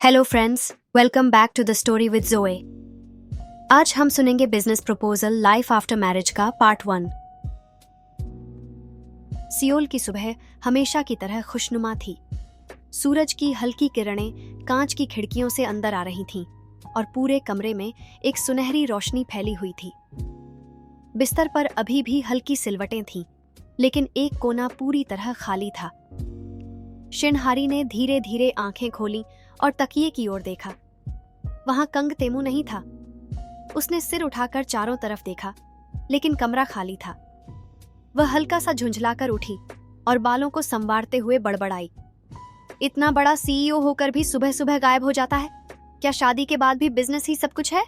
Hello friends, welcome back to the story with Joey. आज हम सुनेंगे business proposal life after marriage का part 1। Seoul की सुबह हमेशा की तरह खुशनुमा थी। सूरज की हल्की किरणें कांच की खिड़कियों से अंदर आ रही थीं और पूरे कमरे में एक सुनहरी रोशनी फैली हुई थी। बिस्तर पर अभी भी हल्की सिलवटें थीं, लेकिन एक कोना पूरी तरह खाली था। शिनहारी ने धीरे धीरे आंखें खोलीं और तकिए की ओर देखा। वहां कंग तेमू नहीं था। उसने सिर उठाकर चारों तरफ देखा, लेकिन कमरा खाली था। वह हल्का सा झुंझलाकर उठी और बालों को संवारते हुए बड़बड़ाई, इतना बड़ा सीईओ होकर भी सुबह सुबह गायब हो जाता है। क्या शादी के बाद भी बिजनेस ही सब कुछ है?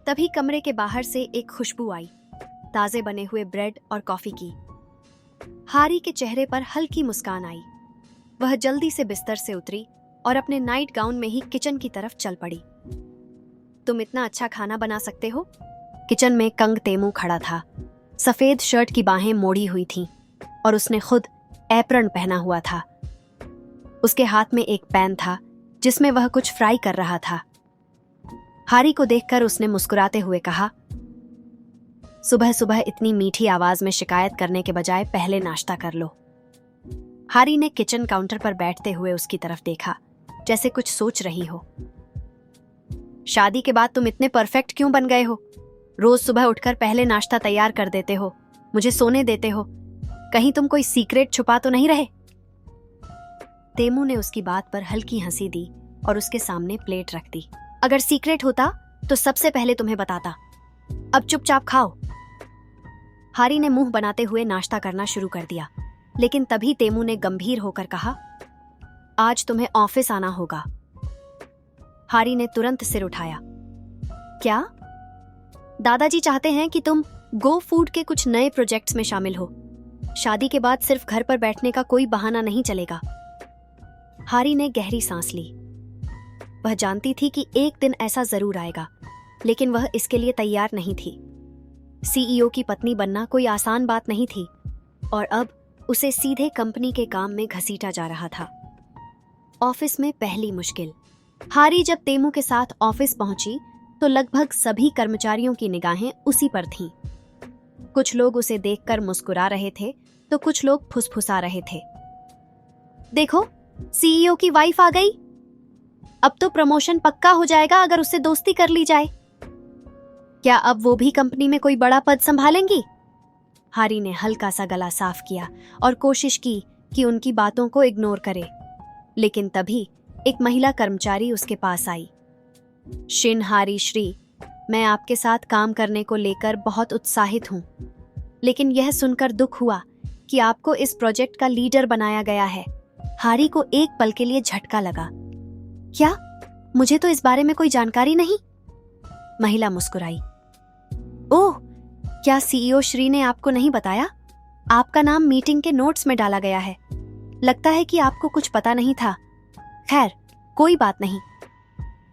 तभी कमरे के बाहर से एक खुशबू आई, ताजे बने हुए ब्रेड और कॉफी की। हारी के चेहरे पर हल्की मुस्कान आई। वह जल्दी से बिस्तर से उतरी और अपने नाइट गाउन में ही किचन की तरफ चल पड़ी। तुम इतना अच्छा खाना बना सकते हो? किचन में कंग तेमू खड़ा था। सफेद शर्ट की बाहें मोड़ी हुई थीं और उसने खुद एप्रन पहना हुआ था। उसके हाथ में एक पैन था जिसमें वह कुछ फ्राई कर रहा था। हारी को देखकर उसने मुस्कुराते हुए कहा, सुबह सुबह इतनी मीठी आवाज में शिकायत करने के बजाय पहले नाश्ता कर लो। हारी ने किचन काउंटर पर बैठते हुए उसकी तरफ देखा, जैसे कुछ सोच रही हो। शादी के बाद तुम इतने परफेक्ट क्यों बन गए हो? रोज सुबह उठकर पहले नाश्ता तैयार कर देते हो, मुझे सोने देते हो। कहीं तुम कोई सीक्रेट छुपा तो नहीं रहे? तेमू ने उसकी बात पर हल्की हंसी दी और उसके सामने प्लेट रख दी। अगर सीक्रेट होता तो सबसे पहले तुम्हें बताता। अब चुपचाप खाओ। हारी ने मुंह बनाते हुए नाश्ता करना शुरू कर दिया, लेकिन तभी तेमू ने गंभीर होकर कहा, आज तुम्हें ऑफिस आना होगा। हारी ने तुरंत सिर उठाया। क्या? दादाजी चाहते हैं कि तुम गो फूड के कुछ नए प्रोजेक्ट्स में शामिल हो। शादी के बाद सिर्फ घर पर बैठने का कोई बहाना नहीं चलेगा। हारी ने गहरी सांस ली। वह जानती थी कि एक दिन ऐसा जरूर आएगा, लेकिन वह इसके लिए तैयार नहीं थी। सीईओ की पत्नी बनना कोई आसान बात नहीं थी और अब उसे सीधे कंपनी के काम में घसीटा जा रहा था। ऑफिस में पहली मुश्किल। हारी जब तेमू के साथ ऑफिस पहुंची तो लगभग सभी कर्मचारियों की निगाहें उसी पर थीं। कुछ लोग उसे देखकर मुस्कुरा रहे थे तो कुछ लोग फुसफुसा रहे थे। देखो, सीईओ की वाइफ आ गई। अब तो प्रमोशन पक्का हो जाएगा अगर उससे दोस्ती कर ली जाए। क्या अब वो भी कंपनी में कोई बड़ा पद संभालेंगी? हारी ने हल्का सा गला साफ किया और कोशिश की कि उनकी बातों को इग्नोर करे, लेकिन तभी एक महिला कर्मचारी उसके पास आई। शिनहारी श्री, मैं आपके साथ काम करने को लेकर बहुत उत्साहित हूं, लेकिन यह सुनकर दुख हुआ कि आपको इस प्रोजेक्ट का लीडर बनाया गया है। हारी को एक पल के लिए झटका लगा। क्या? मुझे तो इस बारे में कोई जानकारी नहीं। महिला मुस्कुराई। ओह, क्या सीईओ श्री ने आपको नहीं बताया? आपका नाम मीटिंग के नोट्स में डाला गया है। लगता है कि आपको कुछ पता नहीं था। खैर, कोई बात नहीं।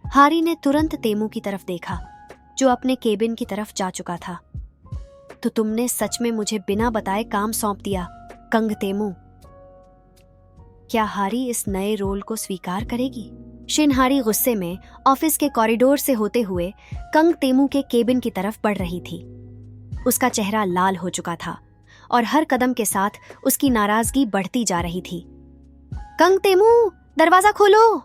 हारी ने तुरंत तेमू की तरफ देखा, जो अपने केबिन की तरफ जा चुका था। तो तुमने सच में मुझे बिना बताए काम सौंप दिया, कंग तेमू। क्या हारी इस नए रोल को स्वीकार करेगी? शिनहारी गुस्से में ऑफिस के कॉरिडोर से होते हुए कंग तेमू के केबिन की तरफ बढ़ रही थी। उसका चेहरा लाल हो चुका था और हर कदम के साथ उसकी नाराजगी बढ़ती जा रही थी। कंग तेमू, दरवाजा खोलो।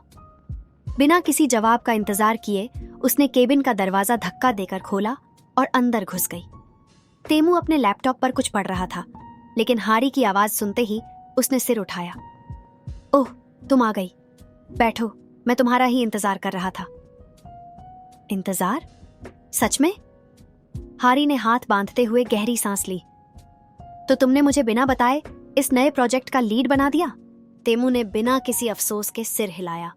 बिना किसी जवाब का इंतजार किए उसने केबिन का दरवाजा धक्का देकर खोला और अंदर घुस गई। तेमू अपने लैपटॉप पर कुछ पढ़ रहा था, लेकिन हारी की आवाज सुनते ही उसने सिर उठाया। ओह, तुम आ गई। बैठो, मैं तुम्हारा ही इंतजार कर रहा था। इंतजार? सच में? हारी ने हाथ बांधते हुए गहरी सांस ली। तो तुमने मुझे बिना बताए इस नए प्रोजेक्ट का लीड बना दिया? तेमू ने बिना किसी अफसोस के सिर हिलाया।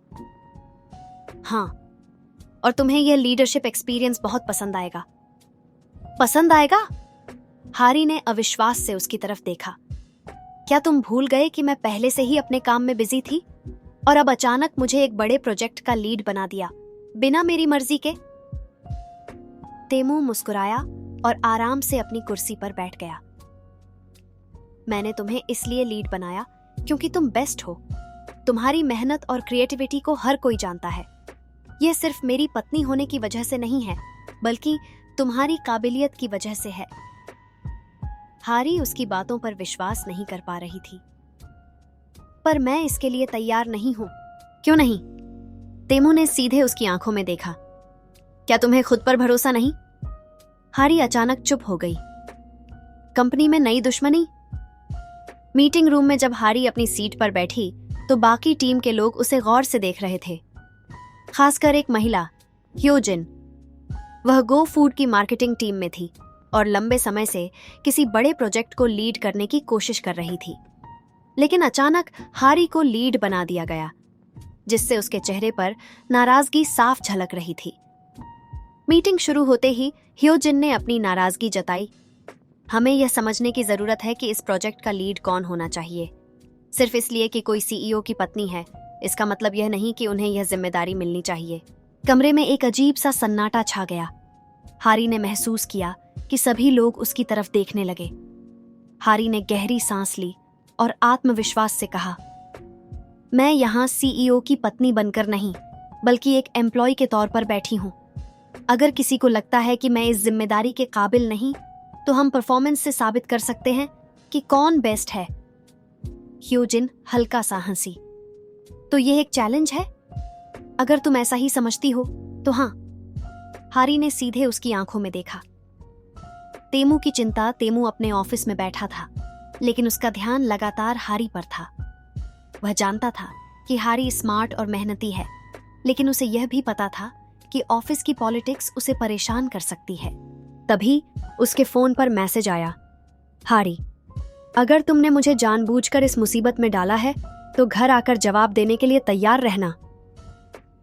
हाँ, और तुम्हें यह लीडरशिप एक्सपीरियंस बहुत पसंद आएगा। पसंद आएगा? हारी ने अविश्वास से उसकी तरफ देखा। क्या तुम भूल गए कि मैं पहले से ही अपने काम में बिजी थी और अब अचानक मुझे एक बड़े प्रोजेक्ट का लीड बना दिया, बिना मेरी मर्जी के? तेमू मुस्कुराया और आराम से अपनी कुर्सी पर बैठ गया। मैंने तुम्हें इसलिए लीड बनाया क्योंकि तुम बेस्ट हो। तुम्हारी मेहनत और क्रिएटिविटी को हर कोई जानता है। यह सिर्फ मेरी पत्नी होने की वजह से नहीं है, बल्कि तुम्हारी काबिलियत की वजह से है। हारी उसकी बातों पर विश्वास नहीं कर पा रही थी। पर मैं इसके लिए तैयार नहीं हूं। क्यों नहीं? तेमू ने सीधे उसकी आंखों में देखा। क्या तुम्हें खुद पर भरोसा नहीं? हारी अचानक चुप हो गई। कंपनी में नई दुश्मनी? मीटिंग रूम में जब हारी अपनी सीट पर बैठी तो बाकी टीम के लोग उसे गौर से देख रहे थे, खासकर एक महिला, ह्योजिन। वह गो फूड की मार्केटिंग टीम में थी और लंबे समय से किसी बड़े प्रोजेक्ट को लीड करने की कोशिश कर रही थी। लेकिन अचानक हारी को लीड बना दिया गया, जिससे उसके चेहरे पर नाराजगी साफ झलक रही थी। मीटिंग शुरू होते ही ह्योजिन ने अपनी नाराजगी जताई। हमें यह समझने की जरूरत है कि इस प्रोजेक्ट का लीड कौन होना चाहिए। सिर्फ इसलिए कि कोई सीईओ की पत्नी है, इसका मतलब यह नहीं कि उन्हें यह जिम्मेदारी मिलनी चाहिए। कमरे में एक अजीब सा सन्नाटा छा गया। हारी ने महसूस किया कि सभी लोग उसकी तरफ देखने लगे। हारी ने गहरी सांस ली और आत्मविश्वास से कहा, मैं यहाँ सीईओ की पत्नी बनकर नहीं, बल्कि एक एम्प्लॉय के तौर पर बैठी हूँ। अगर किसी को लगता है कि मैं इस जिम्मेदारी के काबिल नहीं, तो हम परफॉर्मेंस से साबित कर सकते हैं कि कौन बेस्ट है। ह्योजिन हल्का सा हंसी। तो यह एक चैलेंज है? अगर तुम ऐसा ही समझती हो तो हाँ। हारी ने सीधे उसकी आंखों में देखा। तेमू की चिंता। तेमू अपने ऑफिस में बैठा था, लेकिन उसका ध्यान लगातार हारी पर था। वह जानता था कि हारी स्मार्ट और मेहनती है, लेकिन उसे यह भी पता था कि ऑफिस की पॉलिटिक्स उसे परेशान कर सकती है। तभी उसके फोन पर मैसेज आया, हारी, अगर तुमने मुझे जानबूझकर इस मुसीबत में डाला है तो घर आकर जवाब देने के लिए तैयार रहना।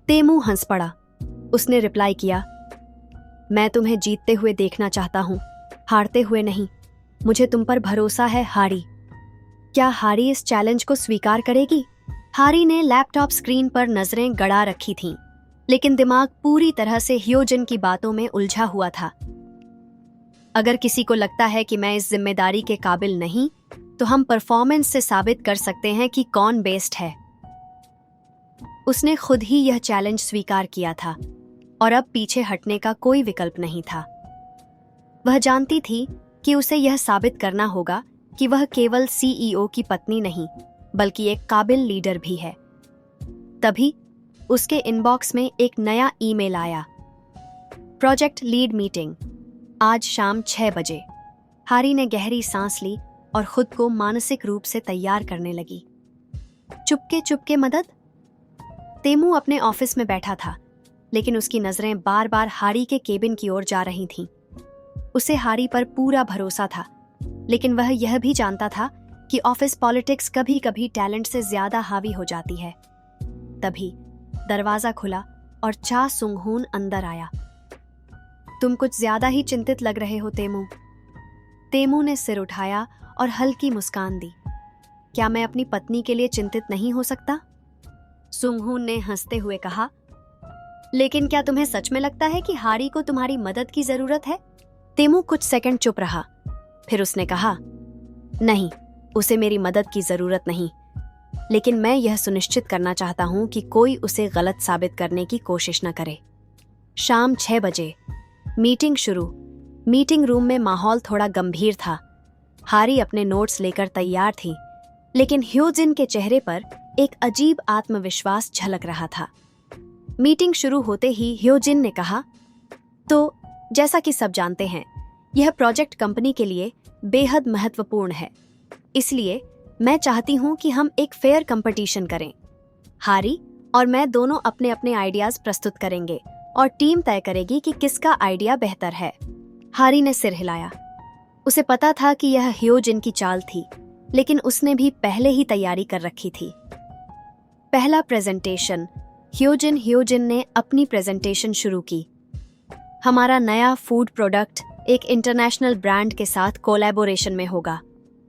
तेमू हंस पड़ा। उसने रिप्लाई किया, मैं तुम्हें जीतते हुए देखना चाहता हूं, हारते हुए नहीं। मुझे तुम पर भरोसा है हारी। क्या हारी इस चैलेंज को स्वीकार करेगी? हारी ने लैपटॉप स्क्रीन पर नजरें गड़ा रखी थीं, लेकिन दिमाग पूरी तरह से ह्योजिन की बातों में उलझा हुआ था। अगर किसी को लगता है कि मैं इस जिम्मेदारी के काबिल नहीं, तो हम परफॉर्मेंस से साबित कर सकते हैं कि कौन बेस्ट है। उसने खुद ही यह चैलेंज स्वीकार किया था और अब पीछे हटने का कोई विकल्प नहीं था। वह जानती थी कि उसे यह साबित करना होगा कि वह केवल सीईओ की पत्नी नहीं, बल्कि एक काबिल लीडर भी है। तभी उसके इनबॉक्स में एक नया ईमेल आया, प्रोजेक्ट लीड मीटिंग, आज शाम 6 बजे। हारी ने गहरी सांस ली और खुद को मानसिक रूप से तैयार करने लगी। चुपके चुपके मदद। तेमू अपने ऑफिस में बैठा था, लेकिन उसकी नजरें बार बार हारी के केबिन की ओर जा रही थीं। उसे हारी पर पूरा भरोसा था, लेकिन वह यह भी जानता था कि ऑफिस पॉलिटिक्स कभी कभी टैलेंट से ज्यादा हावी हो जाती है। तभी दरवाजा खुला और चा सुंगहून अंदर आया। तुम कुछ ज्यादा ही चिंतित लग रहे हो तेमू। तेमू ने सिर उठाया और हल्की मुस्कान दी। क्या मैं अपनी पत्नी के लिए चिंतित नहीं हो सकता? सुंगहून ने हंसते हुए कहा, लेकिन क्या तुम्हें सच में लगता है कि हारी को तुम्हारी मदद की जरूरत है? तेमू कुछ सेकंड चुप रहा, फिर उसने कहा, नहीं, उसे मेरी मदद की जरूरत नहीं, लेकिन मैं यह सुनिश्चित करना चाहता हूं कि कोई उसे गलत साबित करने की कोशिश न करे। शाम 6 बजे मीटिंग शुरू। मीटिंग रूम में माहौल थोड़ा गंभीर था। हारी अपने नोट्स लेकर तैयार थी, लेकिन ह्योजिन के चेहरे पर एक अजीब आत्मविश्वास झलक रहा था। मीटिंग शुरू होते ही ह्योजिन ने कहा, तो जैसा कि सब जानते हैं, यह प्रोजेक्ट कंपनी के लिए बेहद महत्वपूर्ण है। इसलिए मैं चाहती हूं कि हम एक फेयर कंपटीशन करें। हारी और मैं दोनों अपने अपने आइडियाज प्रस्तुत करेंगे और टीम तय करेगी कि किसका आइडिया बेहतर है। हारी ने सिर हिलाया। उसे पता था कि यह ह्योजिन की चाल थी, लेकिन उसने भी पहले ही तैयारी कर रखी थी। पहला प्रेजेंटेशन। ह्योजिन ने अपनी प्रेजेंटेशन शुरू की। हमारा नया फूड प्रोडक्ट एक इंटरनेशनल ब्रांड के साथ कोलैबोरेशन में होगा।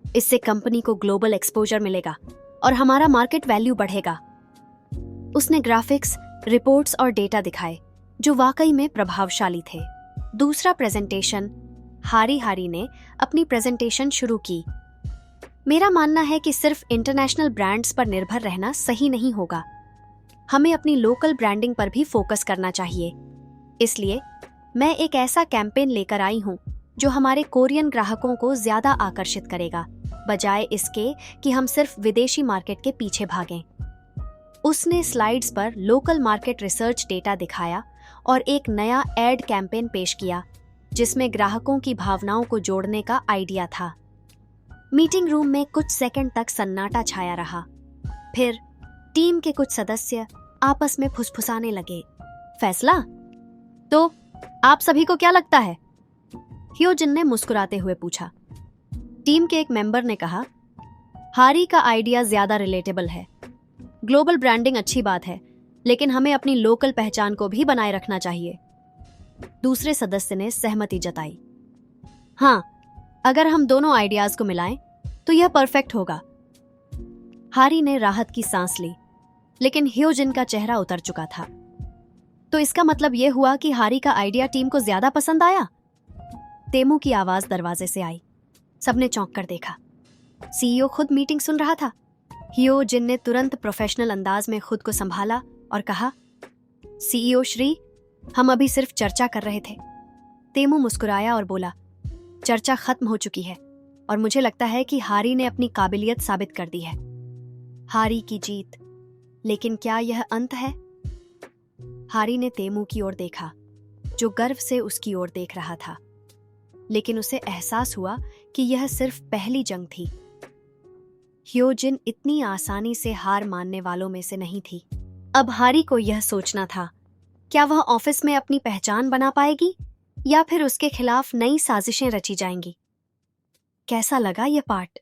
इससे कंपनी को ग्लोबल एक्सपोजर मिलेगा और हमारा मार्केट वैल्यू बढ़ेगा। उसने ग्राफिक्स, रिपोर्ट्स और डेटा दिखाए जो वाकई में प्रभावशाली थे। दूसरा प्रेजेंटेशन। हारी ने अपनी प्रेजेंटेशन शुरू की। मेरा मानना है कि सिर्फ इंटरनेशनल ब्रांड्स पर निर्भर रहना सही नहीं होगा। हमें अपनी लोकल ब्रांडिंग पर भी फोकस करना चाहिए। इसलिए मैं एक ऐसा कैंपेन लेकर आई हूँ जो हमारे कोरियन ग्राहकों को ज्यादा आकर्षित करेगा, बजाय इसके कि हम सिर्फ विदेशी मार्केट के पीछे भागें। उसने स्लाइड्स पर लोकल मार्केट रिसर्च डेटा दिखाया और एक नया एड कैंपेन पेश किया जिसमें ग्राहकों की भावनाओं को जोड़ने का आइडिया था। मीटिंग रूम में कुछ सेकंड तक सन्नाटा छाया रहा। फिर टीम के कुछ सदस्य आपस में फुसफुसाने लगे। फैसला? तो आप सभी को क्या लगता है? ह्योजिन ने मुस्कुराते हुए पूछा। टीम के एक मेंबर ने कहा, हारी का आइडिया ज्यादा रिलेटेबल है। ग्लोबल ब्रांडिंग अच्छी बात है, लेकिन हमें अपनी लोकल पहचान को भी बनाए रखना चाहिए। दूसरे सदस्य ने सहमति जताई। हाँ, अगर हम दोनों आइडियाज को मिलाएं तो यह परफेक्ट होगा। हारी ने राहत की सांस ली, लेकिन ह्योजिन का चेहरा उतर चुका था। तो इसका मतलब यह हुआ कि हारी का आइडिया टीम को ज्यादा पसंद आया? तेमू की आवाज दरवाजे से आई। सबने चौंक कर देखा। सीईओ खुद मीटिंग सुन रहा था। ह्योजिन ने तुरंत प्रोफेशनल अंदाज में खुद को संभाला और कहा, सीईओ श्री, हम अभी सिर्फ चर्चा कर रहे थे। तेमू मुस्कुराया और बोला, चर्चा खत्म हो चुकी है और मुझे लगता है कि हारी ने अपनी काबिलियत साबित कर दी है। हारी की जीत, लेकिन क्या यह अंत है? हारी ने तेमू की ओर देखा, जो गर्व से उसकी ओर देख रहा था, लेकिन उसे एहसास हुआ कि यह सिर्फ पहली जंग थी। ह्योजिन इतनी आसानी से हार मानने वालों में से नहीं थी। अब हारी को यह सोचना था, क्या वह ऑफिस में अपनी पहचान बना पाएगी या फिर उसके खिलाफ नई साजिशें रची जाएंगी। कैसा लगा यह पार्ट?